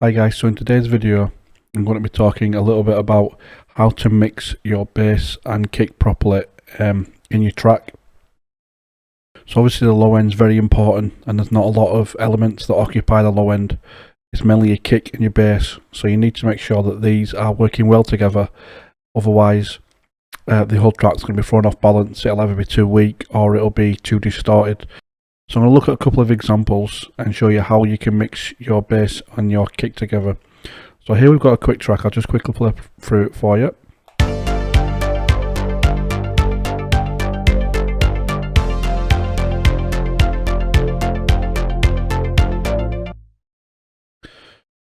Hi guys, so in today's video I'm going to be talking a little bit about how to mix your bass and kick properly in your track. So obviously the low end is very important and there's not a lot of elements that occupy the low end. It's mainly your kick and your bass, so you need to make sure that these are working well together, otherwise the whole track's going to be thrown off balance. It'll either be too weak or it'll be too distorted. So I'm going to look at a couple of examples and show you how you can mix your bass and your kick together. So here we've got a quick track. I'll just quickly play through it for you.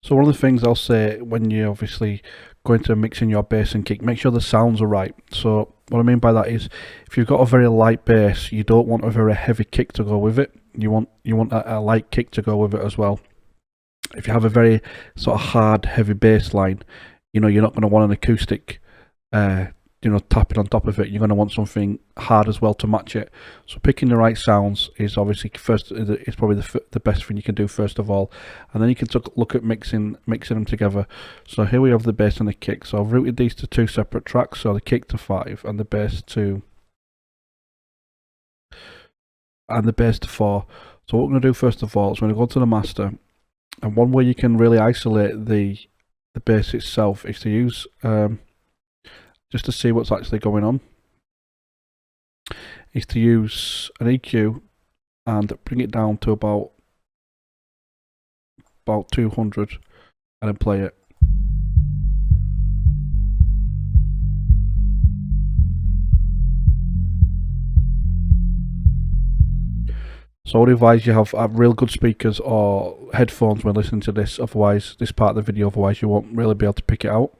So one of the things I'll say when you're obviously going to mixing your bass and kick, make sure the sounds are right. So what I mean by that is, if you've got a very light bass, you don't want a very heavy kick to go with it. You want a light kick to go with it as well. If you have a very sort of hard, heavy bass line, you're not going to want an acoustic, tapping on top of it. You're going to want something hard as well to match it. So picking the right sounds is obviously it's probably the best thing you can do first of all, and then you can look at mixing them together. So here we have the bass and the kick. So I've routed these to two separate tracks. So the kick to 5 and the bass to 4. So what we're going to do first of all is we're going to go to the master, and one way you can really isolate the bass itself is to use just to see what's actually going on, is to use an EQ and bring it down to about 200 and then play it. So I would advise you have real good speakers or headphones when listening to this, otherwise this part of the video, otherwise you won't really be able to pick it out.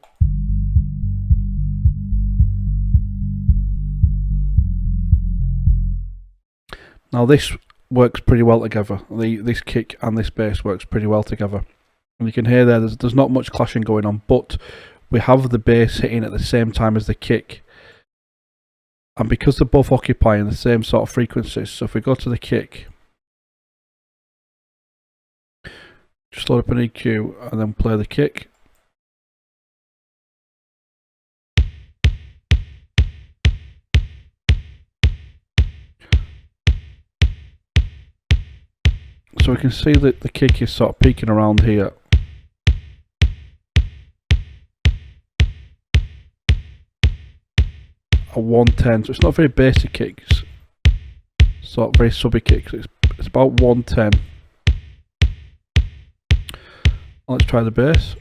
Now this works pretty well together. This kick and this bass works pretty well together. And you can hear there's not much clashing going on, but we have the bass hitting at the same time as the kick. And because they're both occupying the same sort of frequencies, so if we go to the kick, just load up an EQ and then play the kick. So we can see that the kick is sort of peaking around here. A 110, so it's not very basic kicks, sort of very subby kicks. It's about 110. Let's try the bass.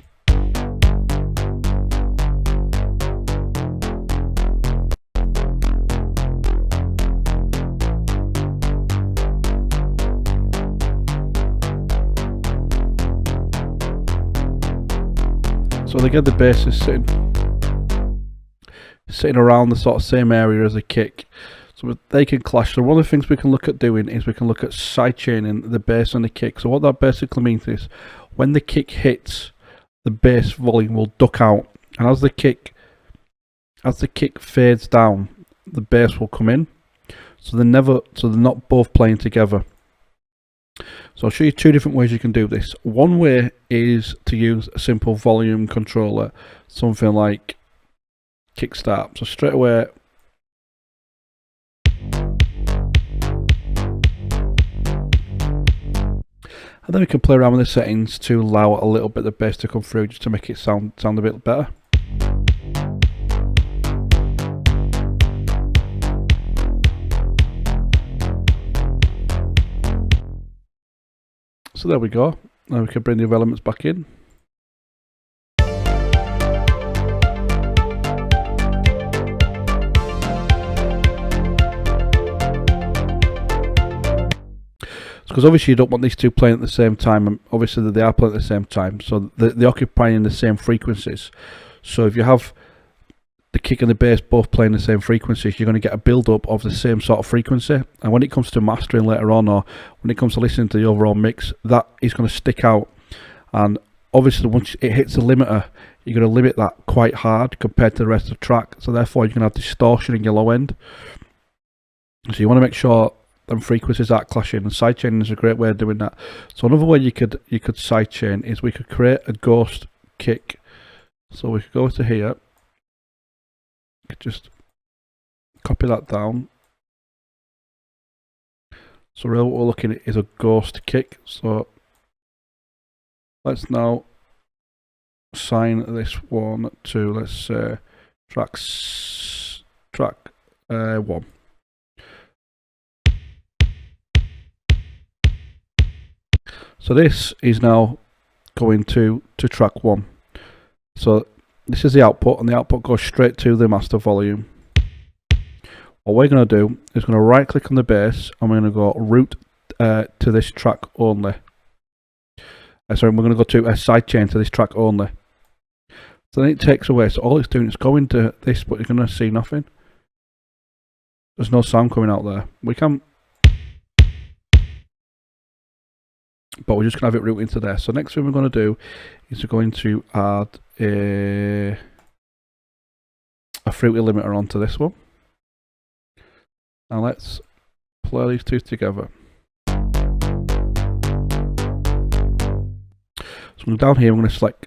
So again, the bass is sitting around the sort of same area as a kick, so they can clash. So one of the things we can look at doing is we can look at side chaining the bass and the kick. So what that basically means is, when the kick hits, the bass volume will duck out, and as the kick fades down, the bass will come in. So they're not both playing together. So I'll show you two different ways you can do this. One way is to use a simple volume controller, something like Kickstart. So straight away, and then we can play around with the settings to allow a little bit of the bass to come through, just to make it sound a bit better. So there we go. Now we can bring the other elements back in. Because obviously you don't want these two playing at the same time, and obviously they are playing at the same time, so they're occupying the same frequencies. So if you have the kick and the bass both playing the same frequencies, you're going to get a build-up of the same sort of frequency, and when it comes to mastering later on, or when it comes to listening to the overall mix, that is going to stick out. And obviously once it hits the limiter, you're going to limit that quite hard compared to the rest of the track, so therefore you're going to have distortion in your low end. So you want to make sure and frequencies are clashing, and sidechaining is a great way of doing that. So another way you could sidechain is we could create a ghost kick. So we could go to here, just copy that down. So really what we're looking at is a ghost kick. So let's now assign this one to, let's say, track 1. So this is now going to track 1. So this is the output, and the output goes straight to the master volume. What we're going to do is going to right click on the bass, and we're going to go route to this track only. Sorry, we're going to go to a sidechain to this track only. So then it takes away, so all it's doing is going to this, but you're going to see nothing. There's no sound coming out there. We can, but we're just going to have it routed into there. So next thing we're going to do is we're going to add a fruity limiter onto this one. Now let's play these two together. So down here I'm going to select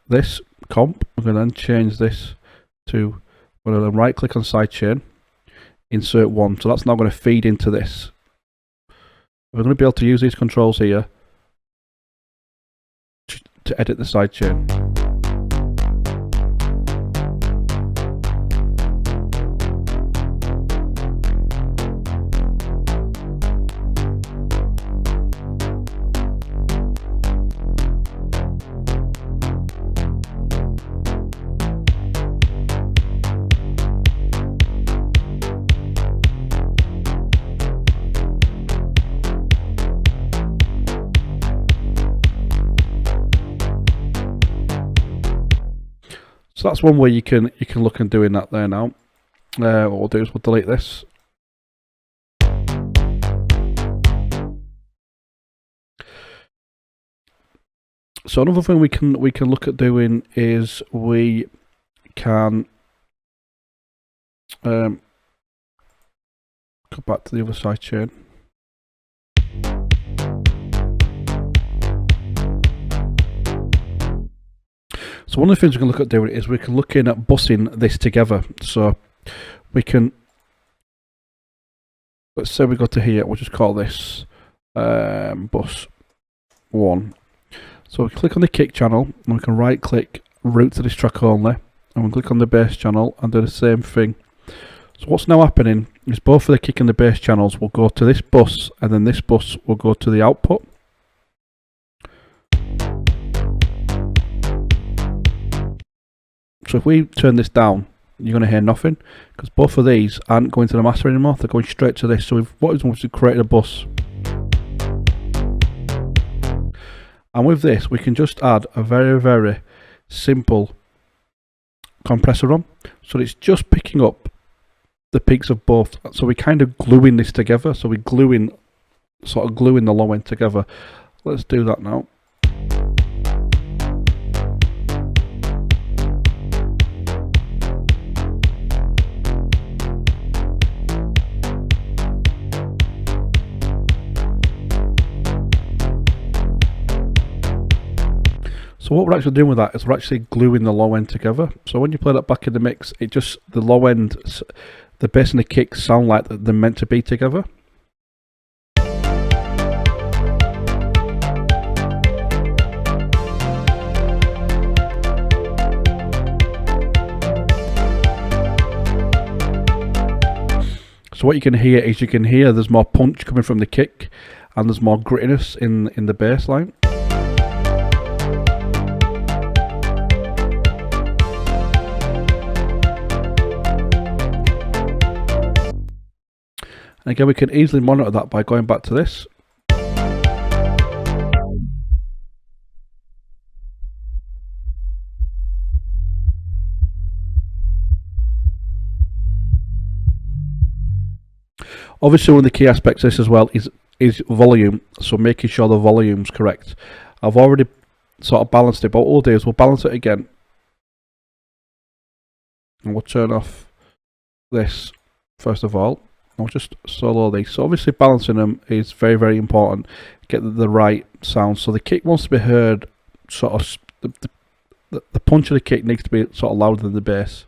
this comp. I'm going to then change this to, I'm going to then right click on sidechain, insert 1. So that's now going to feed into this. We're going to be able to use these controls here to edit the sidechain. So that's one way you can look at doing that there now. What we'll do is we'll delete this. So another thing we can look at doing is we can go back to the other side chain. So one of the things we can look at doing is we can look in at bussing this together. So we can, let's say we go to here, we'll just call this bus 1. So we click on the kick channel and we can right click route to this track only, and we click on the bass channel and do the same thing. So what's now happening is both of the kick and the bass channels will go to this bus, and then this bus will go to the output. So if we turn this down, you're going to hear nothing, because both of these aren't going to the master anymore, they're going straight to this. So what we've done is we've created a bus. And with this, we can just add a very, very simple compressor on. So it's just picking up the peaks of both. So we kind of gluing this together. So we're sort of gluing the low end together. Let's do that now. So what we're actually doing with that is we're actually gluing the low end together. So when you play that back in the mix, it just, the low end, the bass and the kick sound like they're meant to be together. So what you can hear is there's more punch coming from the kick, and there's more grittiness in the bass line. And again, we can easily monitor that by going back to this. Obviously, one of the key aspects of this as well is volume, so making sure the volume's correct. I've already sort of balanced it, but what we'll do is we'll balance it again. And we'll turn off this first of all. I'll just solo these. So obviously balancing them is very, very important. Get the right sound. So the kick wants to be heard sort of, the punch of the kick needs to be sort of louder than the bass.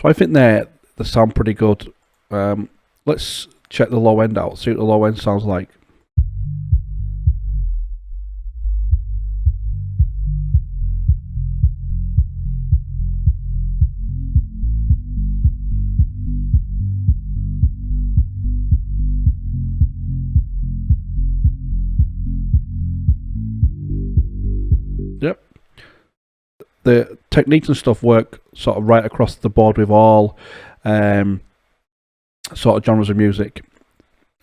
So I think they sound pretty good. Let's check the low end out, see what the low end sounds like. Yep. The techniques and stuff work sort of right across the board with all sort of genres of music,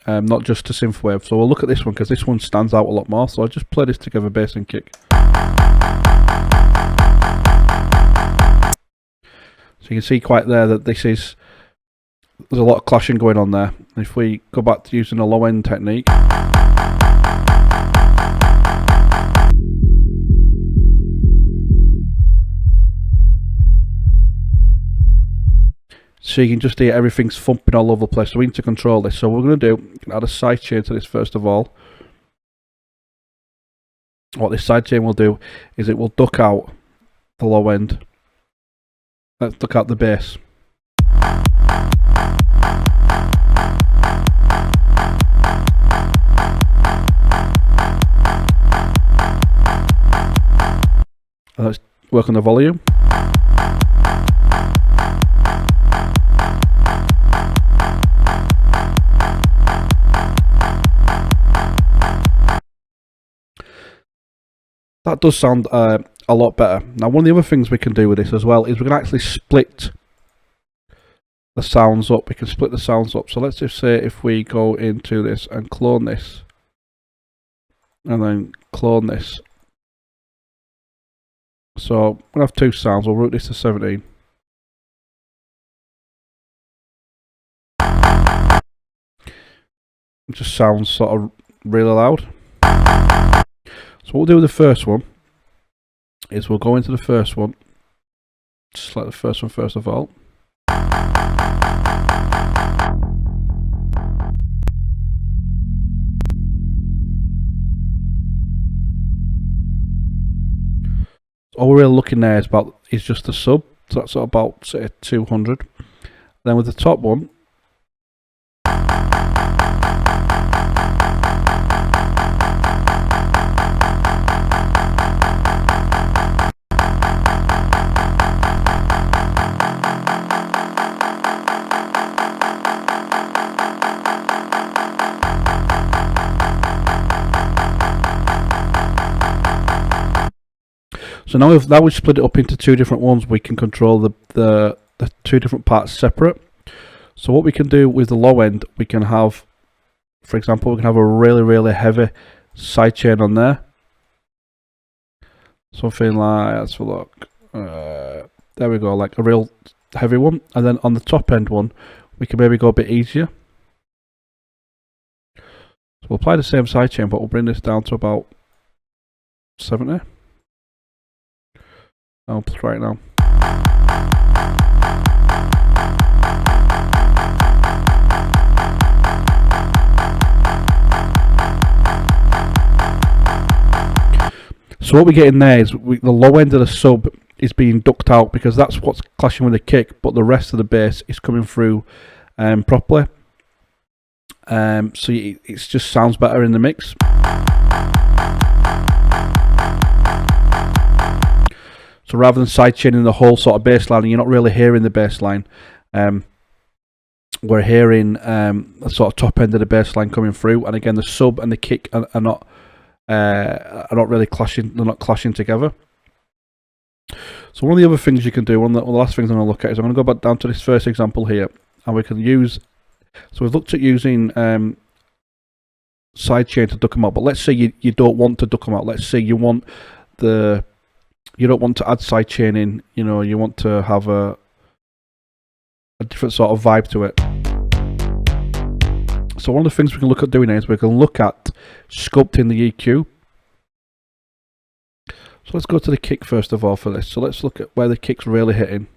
not just to synthwave. So we'll look at this one because this one stands out a lot more. So I'll just play this together, bass and kick. So you can see quite there that there's a lot of clashing going on there. If we go back to using a low end technique, so you can just hear everything's thumping all over the place. So we need to control this. So what we're going to do, add a sidechain to this first of all. What this sidechain will do is it will duck out the low end. Let's duck out the bass. And let's work on the volume. That does sound a lot better. Now, one of the other things we can do with this as well is we can actually split the sounds up. We can split the sounds up. So let's just say if we go into this and clone this, and then clone this. So we'll have two sounds. We'll route this to 17. It just sounds sort of really loud. So what we'll do with the first one is we'll go into the first one, select the first one first of all. All we're really looking there is just the sub, so that's about say 200. Then with the top one, so now we've split it up into two different ones. We can control the two different parts separate. So what we can do with the low end, we can have, for example, we can have a really, really heavy sidechain on there. Something like, let's have a look. There we go, like a real heavy one. And then on the top end one, we can maybe go a bit easier. So we'll apply the same sidechain, but we'll bring this down to about 70. I'll try it now. So what we get in there is the low end of the sub is being ducked out because that's what's clashing with the kick, but the rest of the bass is coming through properly. So it just sounds better in the mix. So rather than sidechaining the whole sort of bass line, you're not really hearing the bass line. We're hearing the sort of top end of the bass line coming through, and again the sub and the kick are not really clashing. They're not clashing together. So one of the other things you can do, one of the last things I'm going to look at is I'm going to go back down to this first example here, and we can use. So we've looked at using sidechain to duck them out, but let's say you don't want to duck them out. Let's say you don't want to add sidechain in. You know, you want to have a a different sort of vibe to it. So one of the things we can look at doing is we can look at sculpting the EQ. So let's go to the kick first of all for this. So let's look at where the kick's really hitting.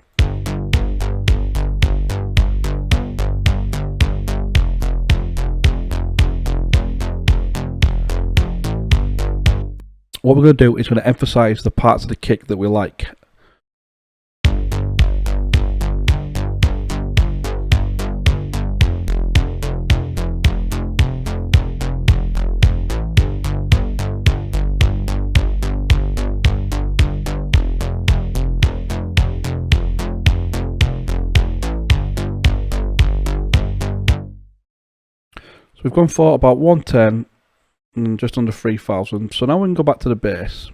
What we're going to do is going to emphasize the parts of the kick that we like. So we've gone for about 110 and just under 3,000. So now we can go back to the bass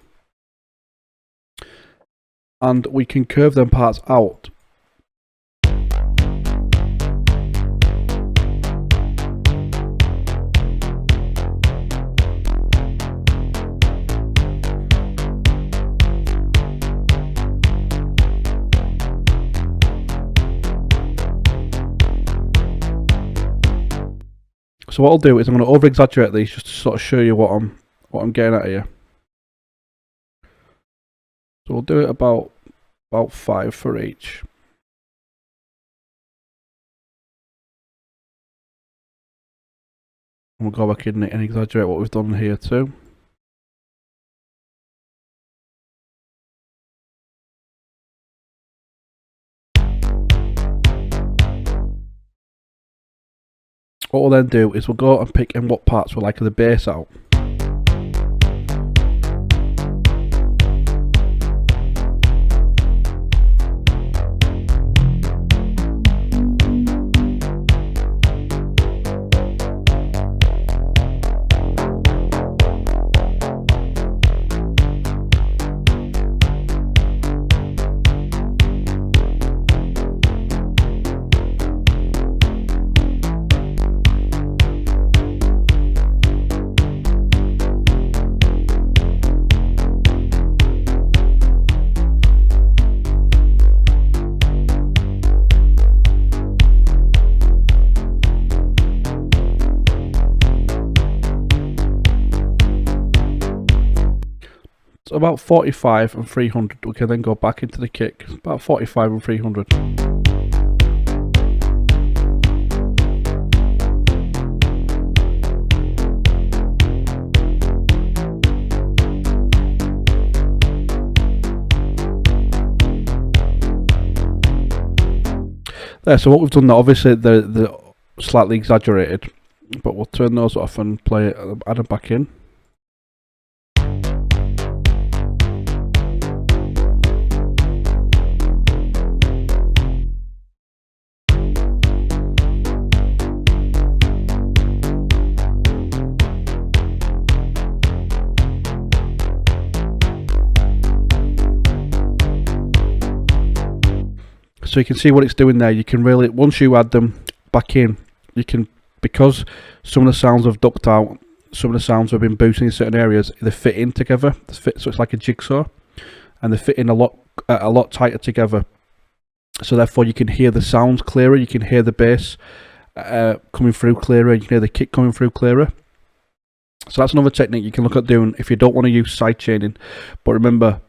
and we can curve them parts out. So what I'll do is I'm going to over exaggerate these just to sort of show you what I'm getting at here. So we'll do it about 5 for each. And we'll go back in and exaggerate what we've done here too. What we'll then do is we'll go and pick in what parts we like of the bass out. So about 45 and 300, we can then go back into the kick, about 45 and 300. There, so what we've done now, obviously they're slightly exaggerated, but we'll turn those off and play it, add them back in. So you can see what it's doing there. You can really, once you add them back in, you can, because some of the sounds have ducked out, some of the sounds have been boosting in certain areas, they fit in together. So it's like a jigsaw, and they fit in a lot tighter together. So therefore you can hear the sounds clearer, you can hear the bass coming through clearer, you can hear the kick coming through clearer. So that's another technique you can look at doing if you don't want to use sidechaining. But remember,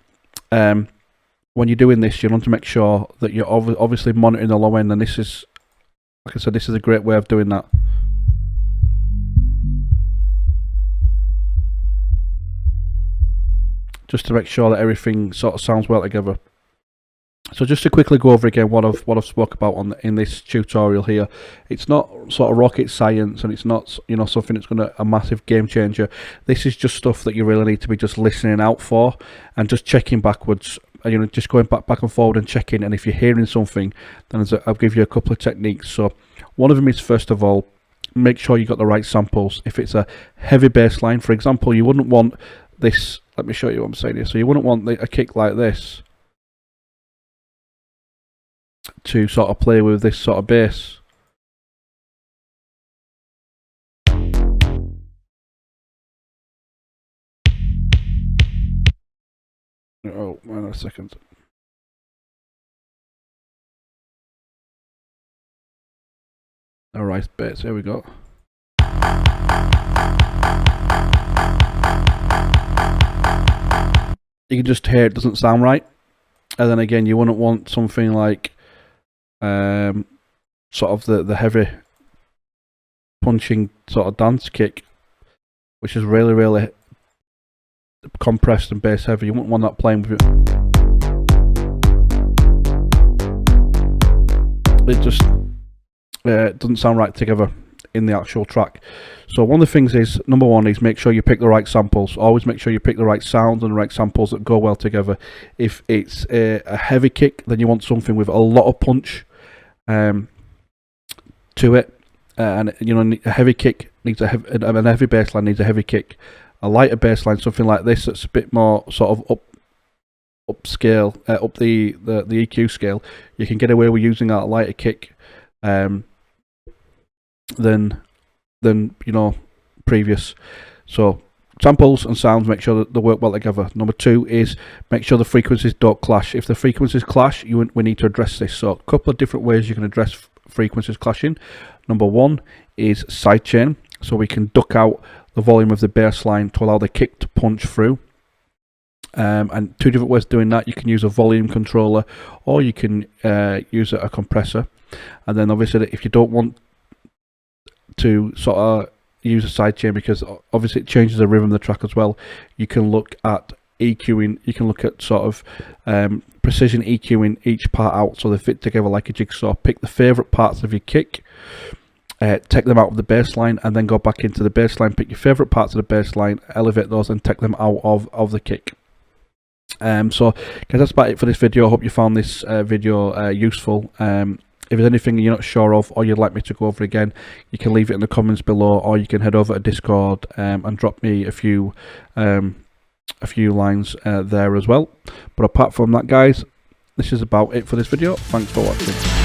when you're doing this, you want to make sure that you're obviously monitoring the low end, and this is, like I said, this is a great way of doing that. Just to make sure that everything sort of sounds well together. So just to quickly go over again what I've spoke about in this tutorial here, it's not sort of rocket science, and it's not, you know, something that's going to a massive game changer. This is just stuff that you really need to be just listening out for and just checking backwards. You know, just going back and forward and checking, and if you're hearing something, then I'll give you a couple of techniques. So one of them is, first of all, make sure you got the right samples. If it's a heavy bass line, for example, you wouldn't want this, let me show you what I'm saying here. So you wouldn't want a kick like this to sort of play with this sort of bass. Oh, wait a second. Alright, bits, here we go. You can just hear it doesn't sound right. And then again, you wouldn't want something like sort of the heavy punching sort of dance kick, which is really, really compressed and bass heavy. You wouldn't want that playing with it. It just doesn't sound right together in the actual track. So one of the things is, number one is make sure you pick the right samples. Always make sure you pick the right sounds and the right samples that go well together. If it's a heavy kick, then you want something with a lot of punch to it, and you know, a heavy kick needs a heavy bass line needs a heavy kick. A lighter bass line, something like this, that's a bit more sort of upscale, up the EQ scale. You can get away with using that lighter kick than you know, previous. So samples and sounds, make sure that they work well together. Number two is make sure the frequencies don't clash. If the frequencies clash, we need to address this. So a couple of different ways you can address frequencies clashing. Number one is sidechain, so we can duck out the volume of the bass line to allow the kick to punch through. And two different ways of doing that. You can use a volume controller, or you can use a compressor. And then obviously, if you don't want to sort of use a sidechain, because obviously it changes the rhythm of the track as well, you can look at EQing. You can look at sort of precision EQing each part out so they fit together like a jigsaw. Pick the favourite parts of your kick, take them out of the bass line, and then go back into the bass line. Pick your favourite parts of the bass line, elevate those, and take them out of the kick. So guys, that's about it for this video. I hope you found this video useful. If there's anything you're not sure of or you'd like me to go over again, you can leave it in the comments below, or you can head over to Discord and drop me a few lines there as well. But apart from that, guys, this is about it for this video. Thanks for watching.